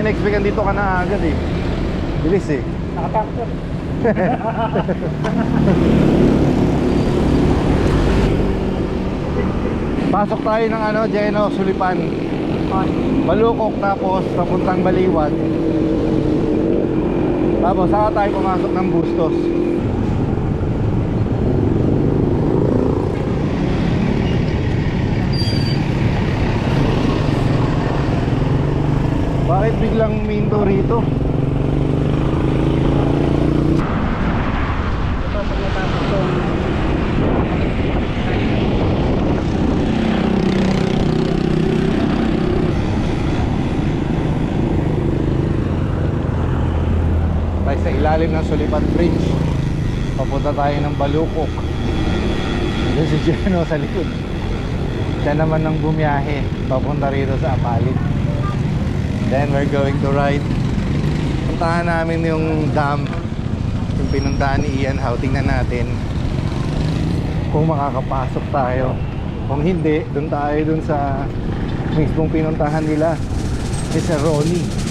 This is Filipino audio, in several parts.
in-expect dito ka na agad eh. Bilis eh. Nakapaktor. Pasok tayo ng ano, Geno, Sulipan. Balukok tapos papuntang Baliwag. Tapos saka tayo pumasok ng Bustos. Bakit biglang minto rito? Ito pag natapos itong tayo sa ilalim ng Sulipan Bridge. Papunta tayo ng Balukok. Diyan si Geno sa likod. Siya naman ng bumiyahe papunta rito sa Apalit. Then we're going to ride. Puntahan namin yung dam, yung pinuntahan ni Ian How. Tingnan natin kung makakapasok tayo. Kung hindi, dun tayo dun sa mismong pinuntahan nila, si Sir Ronnie.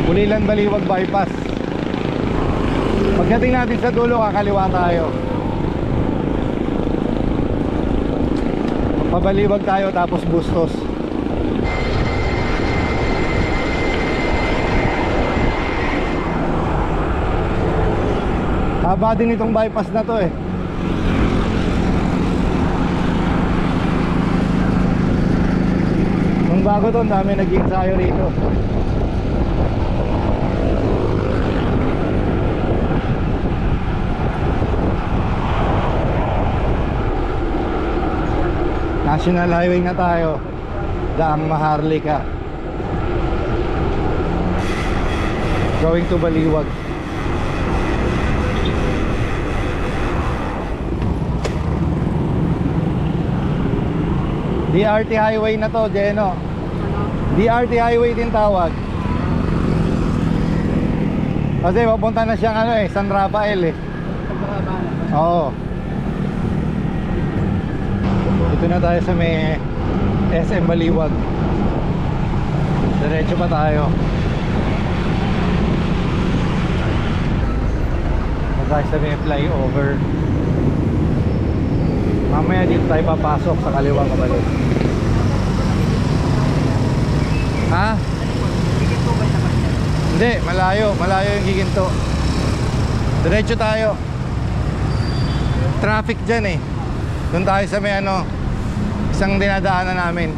Pulilan Baliwag bypass. Pagdating natin sa dulo, kakaliwa tayo. Pabaliwag tayo tapos Bustos. Haba din itong bypass na to eh. Nung bago to, dami nag-ensayo rito. National Highway na tayo. Daang Maharlika. Going to Baliwag. DRT Highway na to, Geno. DRT Highway din tawag. Kasi papunta na siyang ano eh, San Rafael eh. Oo. Ito na tayo sa may SM Baliwag. Diretso pa tayo. Ito tayo sa may flyover. Mamaya dito tayo papasok sa kaliwa kabalik. Ha? Hindi, malayo. Malayo yung Giginto. Diretso tayo. Traffic dyan eh. Doon tayo sa may ano, isang dinadaanan namin.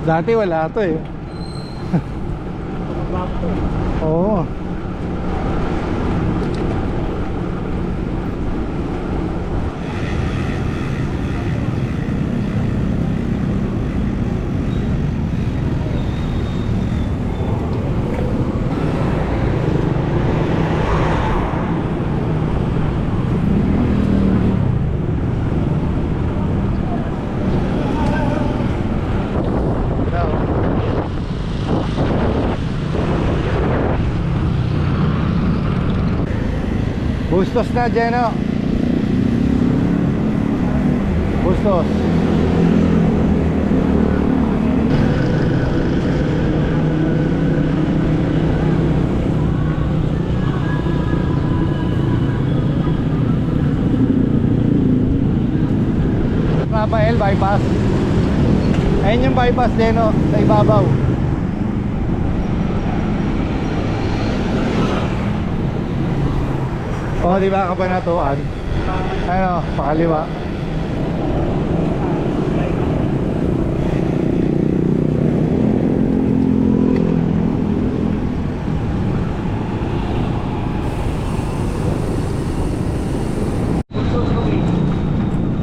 Dati wala to eh. Oo. Bustos na, Jeno. Bustos. Rafael bypass. Ayun yung bypass, Jeno, sa ibabaw. Oh, di ba kabanatuan? Ano, pakaliwa.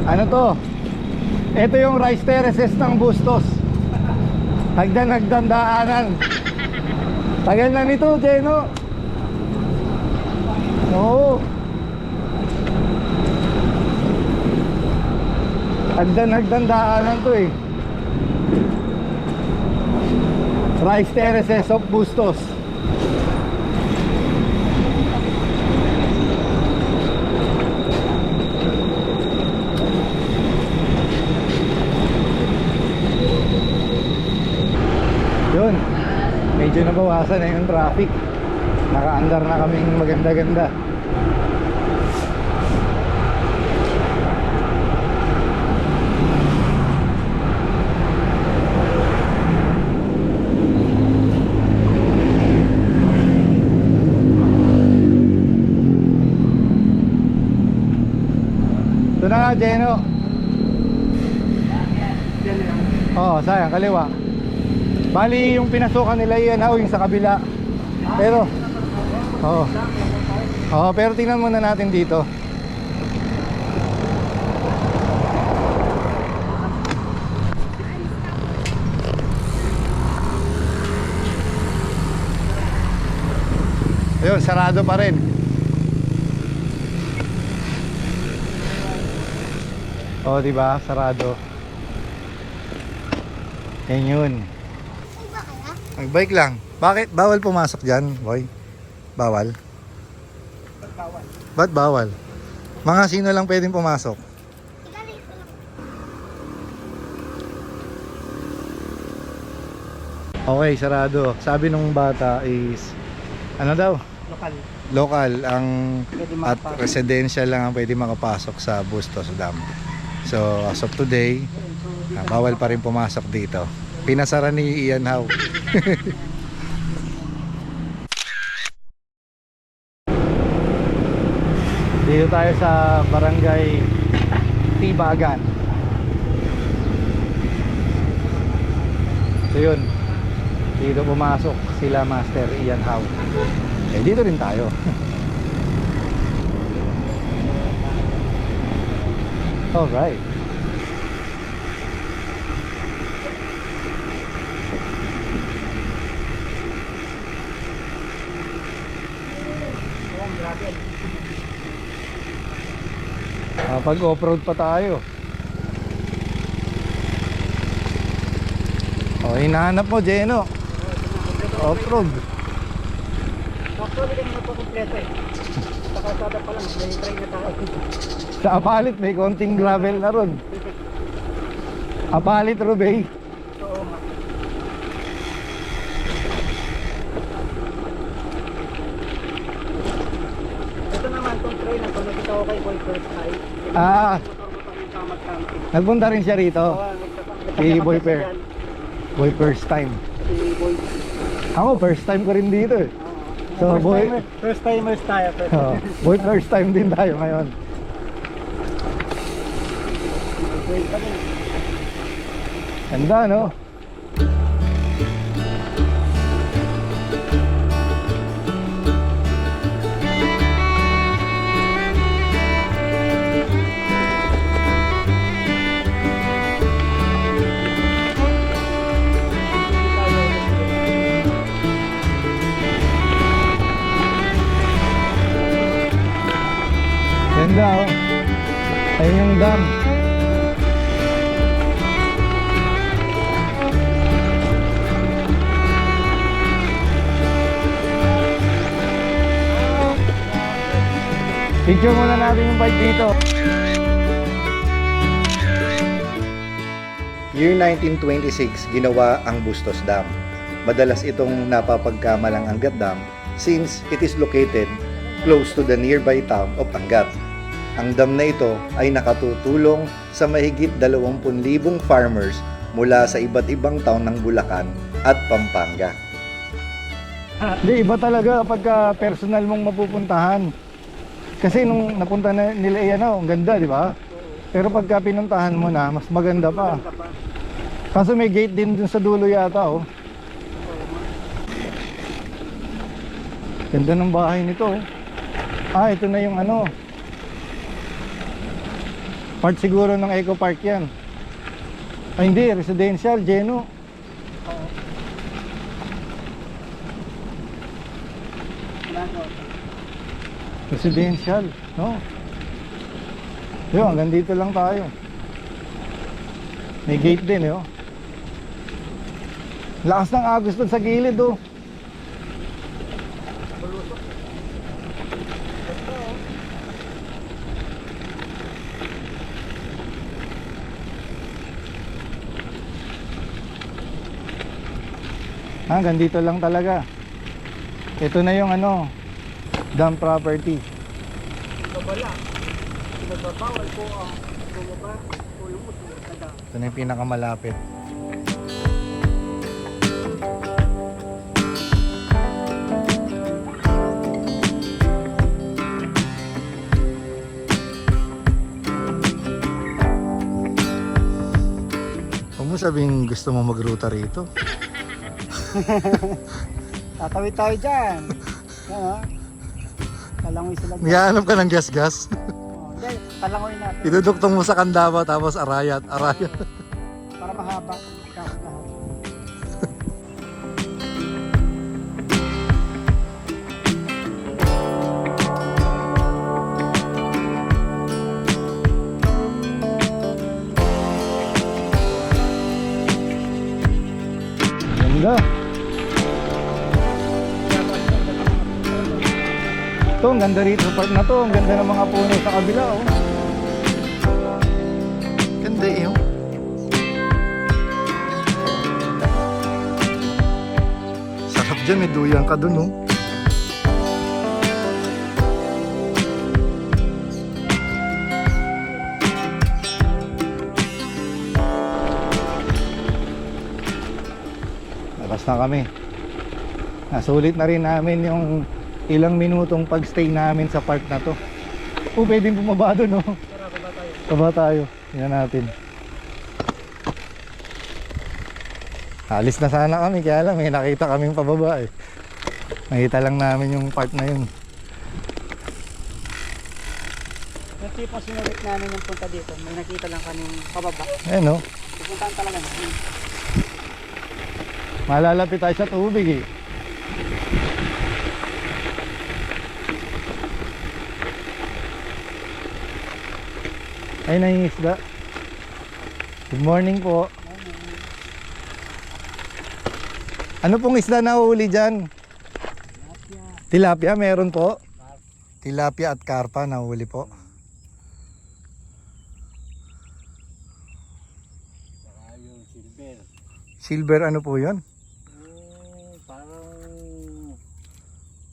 Ano to? Ito yung rice terraces ng Bustos. Hagdan daanan. Tagal na nito, Jeno. Oo. Hagdan daanan to eh. Rice terraces of Bustos. Yun, medyo nabawasan na yung traffic. Naka-andar na kaming maganda-ganda. Ito na nga, Jeno. Oo, sayang, kaliwa. Bali yung pinasukan nila yan, yung sa kabila. Pero pero tingnan muna natin dito. Ayun, sarado pa rin. Oh, di ba? Sarado. Yan yun. Magbike lang. Bakit? Bawal pumasok dyan, boy? Bawal? Ba't bawal? Mga sino lang pwedeng pumasok? Okay, sarado. Sabi nung bata is ano daw? Lokal. Local ang Pwede at makapasok. residential lang ang pwede makapasok sa Bustos Dam. So as of today, bawal pa rin pumasok dito. Pinasara ni Ian Howe. Dito tayo sa Barangay Tibagan. So yun, dito pumasok sila Master Ian Howe. Eh dito rin tayo. Alright. Pag off-road pa tayo. O, hinahanap mo, Jeno. Off-road. Actually, hindi na po kompleto eh. Sa kalsada pa lang, may train na tayo. Sa Apalit, may konting gravel na ron. Apalit, Rubey. Oo nga. Ito naman itong train, pag nakita ko kay Boy First Time. Ah, nagpunta rin siya rito. Si Boy Fair. Boy first time. Si Boy. Ako, first time ko rin dito eh. So, boy, First timers tayo. oh, boy first time din tayo ngayon. Ganda, no? Ganda, oh. Ayun yung dam. Picture muna natin yung bike dito. Year 1926, ginawa ang Bustos Dam. Madalas itong napapagkamalang Angat Dam since it is located close to the nearby town of Angat. Ang dam na ito ay nakatutulong sa mahigit 20,000 farmers mula sa iba't ibang town ng Bulacan at Pampanga. Hindi, iba talaga pagka personal mong mapupuntahan. Kasi nung napunta na nila yan, ang ganda, di ba? Pero pagka pinuntahan mo na, mas maganda pa. Kaso may gate din dun sa dulo yata, oh. Ganda ng bahay nito, oh. Ah, ito na yung ano. Part siguro ng Eco Park yan. Ay, hindi, residential, Geno. Residential, no? Yun, hanggang dito lang tayo. May gate din, oh. Lakas ng agos doon sa gilid, oh. Hanggang dito lang talaga. Ito na yung ano, dam property. Babala. Nagbabawal po ang bumaba o yung usunod na dam. Ito na yung pinakamalapit. Huwag mo sabing gusto mo magruta rito. Tatawid tayo dyan. Yan ha. Talangoy sila dyan. Naghahanap ka ng gas-gas. Hindi, talangoy natin. Iduduktong mo sa Candaba tapos Arayat. Para mahaba. Kaso lahat. Ganda. Ito, ang ganda rito sa park na to. Ang ganda ng mga puno sa kabila, oh. Ganda eh, oh. Sarap dyan, may duyan ka dun, oh. Labas na kami. Nasulit na rin namin yung ilang minutong pagstay namin sa park na to. Oh, pwedeng bumaba doon, oh. Baba tayo. Tingnan natin. Alis na sana kami, kaya lang may nakita kaming pababa eh. Nakita lang namin yung part na yun. Yung tipong sinulit namin yung punta dito, may nakita lang kaming pababa. Ayan, oh. Pupuntahan talaga namin. Malalapit tayo sa tubig eh. Ay, nangingisda. Good morning po. Ano pong isda na huli dyan? Tilapia, meron po. Tilapia at karpa na huli po. Yung silver. Silver ano po yun?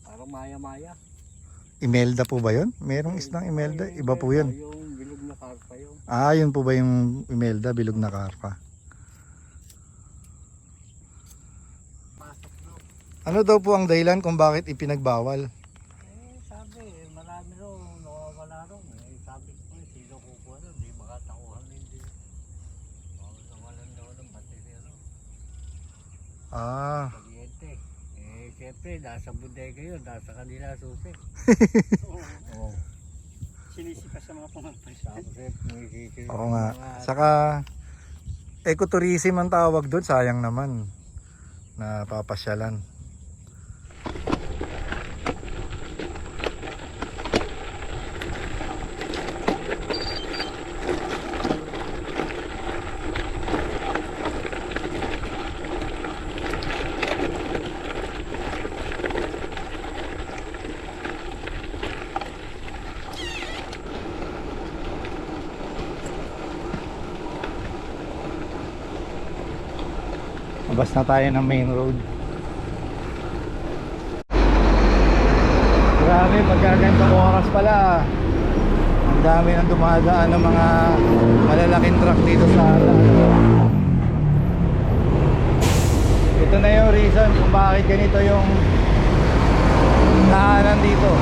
Parang maya-maya. Imelda po ba yun? Merong isdang imelda? Iba po yun. Yung bilog na karpa yun. Ah, yun po ba yung imelda? Bilog na karpa. Ano daw po ang dahilan kung bakit ipinagbawal? Sabi, marami rin nawawala rin. Sabi ko, sino kukuha rin, di makatakuhan hindi. Nawalan daw ng baterya rin. Ah, Kuryente. Siyempre, nasa bodega yun, nasa kanila susi. Oo. Sinisipas sa mga pumampay. oo nga. Saka, ecotourism ang tawag doon. Sayang naman na papasyalan. Labas na tayo ng main road. Grabe, pagkagantong oras pala, ang dami nang dumadaan ng mga malalaking truck dito sa ito na yung reason kung bakit ganito yung daanan dito.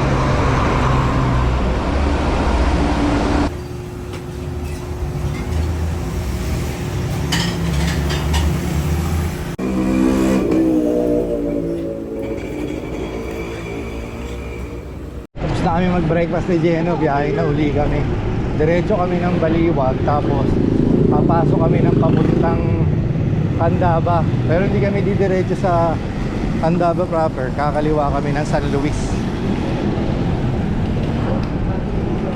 Tapos na kami mag-breakfast ni Geno, biyahe na uli kami. Diretso kami ng Baliwag, tapos papasok kami ng papuntang Candaba. Pero hindi kami didiretso sa Candaba proper, kakaliwa kami ng San Luis.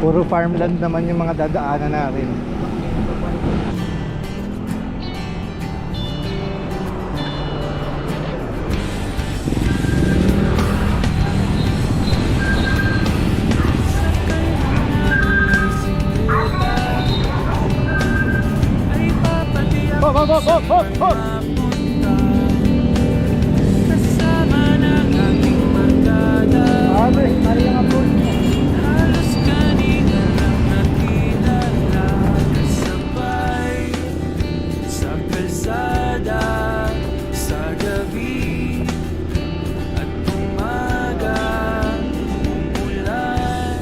Puro farmland naman yung mga dadaanan natin. Hop! Abre, mali ang approach mo. Halos kanina lang nakilala kasabay sa kalsada, sa gabi at umaga, umulan,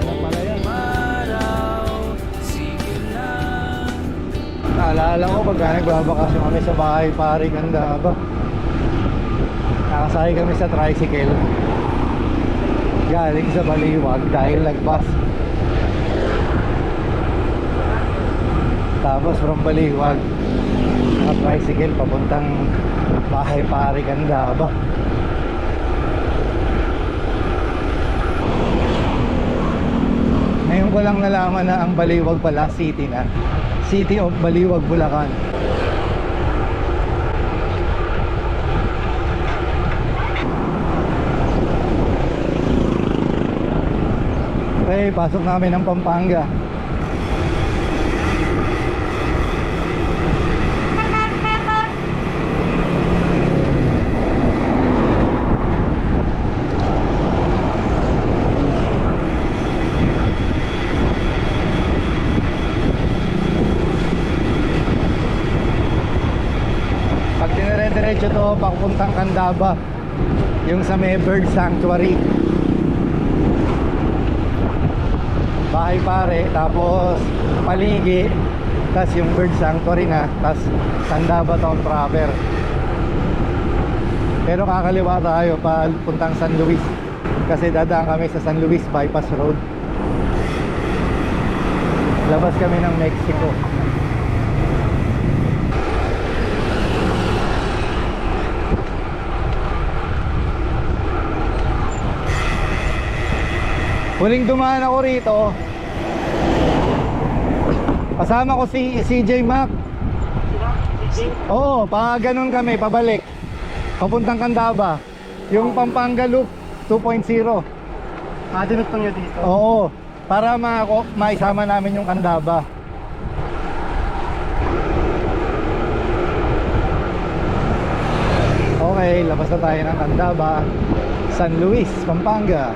umaraw, sige lang. Naalala ko pagka nagbabakasyon kami sa bahay paring Candaba, nakasakay kami sa tricycle galing sa Baliwag dahil nag-bus. Tapos from Baliwag naka-tricycle papuntang bahay paring Candaba. Ngayon ko lang nalaman na ang Baliwag pala city na. City of Baliwag, Bulacan. Okay, pasok namin ng Pampanga. Pag dinire-diretso to papuntang Candaba, yung sa may bird sanctuary, bahay pare, tapos paligi, tas yung bird sanctuary na, tas Candaba town proper. Pero kakaliwa tayo papuntang San Luis, kasi dadaan kami sa San Luis Bypass Road. Labas kami ng Mexico. Huling dumaan ako rito, kasama ko si CJ Mac. Oo, pa ganun kami, pabalik papuntang Candaba, yung Pampanga Loop 2.0. Dinutong nyo dito. Oo, para maisama namin yung Candaba. Okay, labas na tayo ng Candaba, San Luis, Pampanga.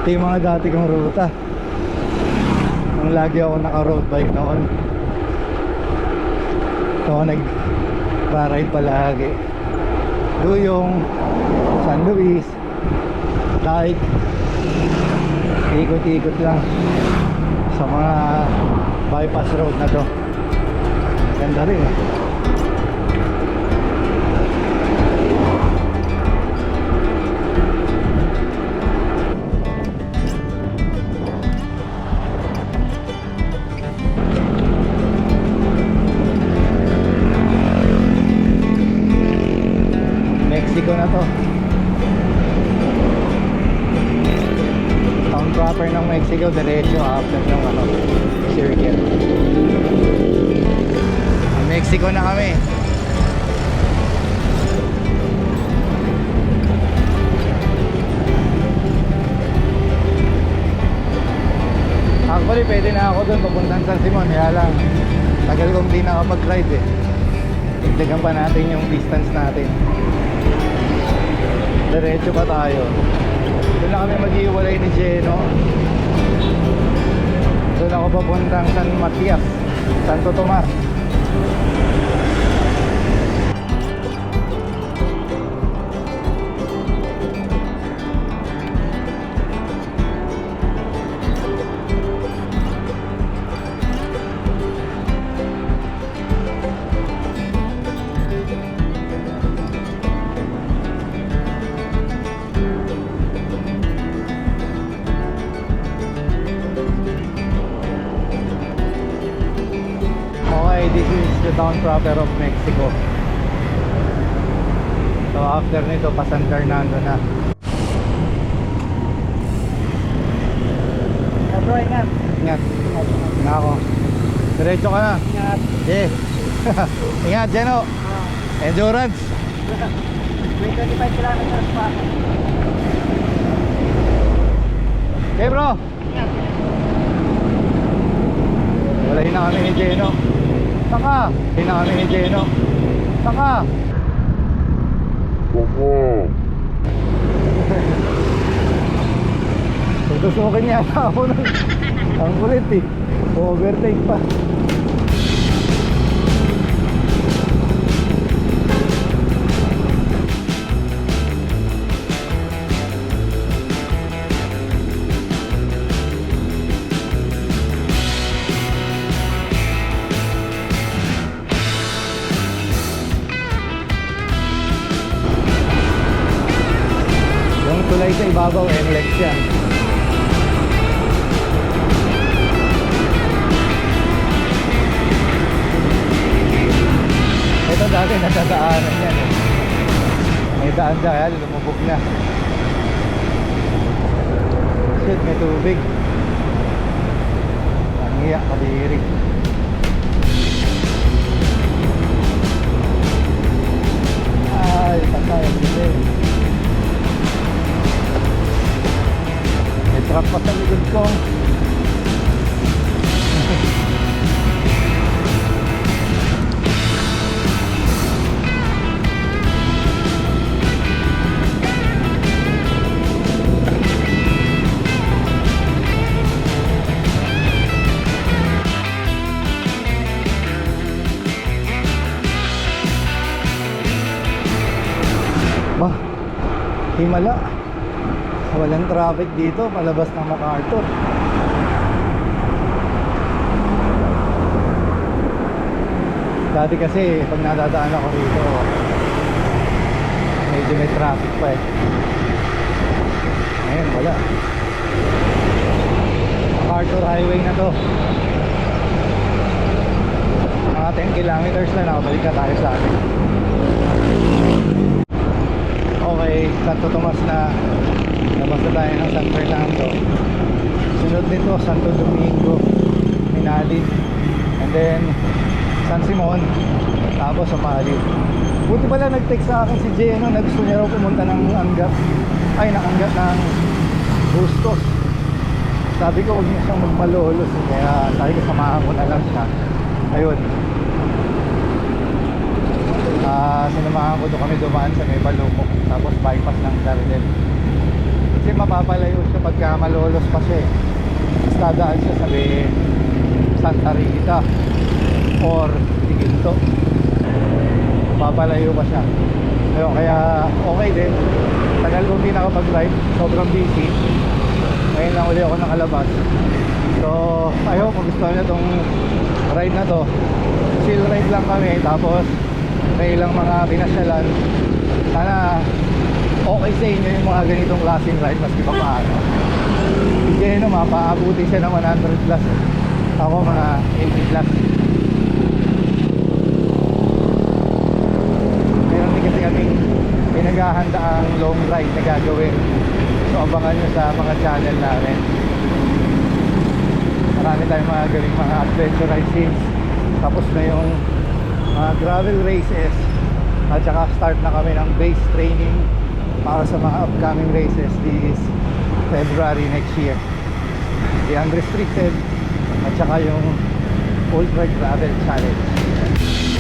Ito yung mga dati kong ruta nung lagi ako naka-road bike noon. Ito ako nag-ride palagi. Duyong, San Luis, Taik, ikot-ikot lang sa mga bypass road na to. Ganda rin eh. Mexico na to. Town proper ng Mexico, diretso after ng circle. Mexico na kami. Actually, pwede na ako doon papuntang San Simon. Kaya lang, tagal kong di nakapag-ride eh. Dagdagan pa natin yung distance natin. Diretso pa tayo. Doon na kami mag-iwalay ni Jeno. Doon ako papuntang San Matias, Santo Tomas. Okay, this is the town proper of Mexico. So after nito, pa San Fernando na. Bro, ingat. Ingat. Na ako. Diretso ka na. Ingat. Yeah. Ingat, Jeno. Endurance. May 25 kilometers pa. Okay, bro. Ingat. Walahin na kami ni Jeno. Saka. Walahin na kami ni Jeno. Saka. Tutusukin niya ako nun. Ang kulit eh. Overtake pa. Yung tulay sa ibabaw, NLEX yan. Ito dati nadadaanan yan eh. May daan dyan, lumubog na. Shit, may tubig. Ang iyak, kadiri. Ay, patay ang gilid. May truck pa sa likod ko. Bah, himala. Walang traffic dito, palabas ng MacArthur. Dati kasi, pag nadadaan ako rito, medyo may traffic pa eh. Ngayon, wala. MacArthur Highway na to. Mga 10 kilometers na, nakabalik na tayo sa atin. Okay, Santo Tomas na. Labas na tayo ng San Fernando. Sunod nito, Santo Domingo, Minalin, and then San Simon, tapos Sumali. Buti pala nag-text sa akin si Jeno na gusto niya raw pumunta ng Angat. Ay, ng Angat ng Bustos. Sabi ko huwag niya siyang magmalolos, kaya sabi ko samahan ko na lang siya. Ayun, sinamahan ko doon kami dumaan sa may Balukok, tapos bypass ng Gardel. Kasi mapapalayo siya pagka malolos pa siya eh. Dadaan siya sa may Santa Rita or Tiginto. Mapapalayo pa siya. Ayun, kaya okay din. Tagal kong di nakapag-ride, sobrang busy. Ngayon lang ulit ako nakalabas. So I hope magustuhan niya itong ride na to. Chill ride lang kami, tapos may ilang mga pinasyalan. Sana okay sa inyo yung mga ganitong klaseng ride, maski pa paano. Hindi no, mapaabuti siya ng 100 plus. Ako mga 80 plus. Meron din kasi kaming pinaghahanda ang long ride na gagawin. So abangan nyo sa mga channel namin. Marami tayong mga galing mga adventure ride scenes. Tapos na yung mga gravel races. At saka start na kami ng base training para sa mga upcoming races this February next year. The unrestricted at saka yung Ultra Gravel Challenge.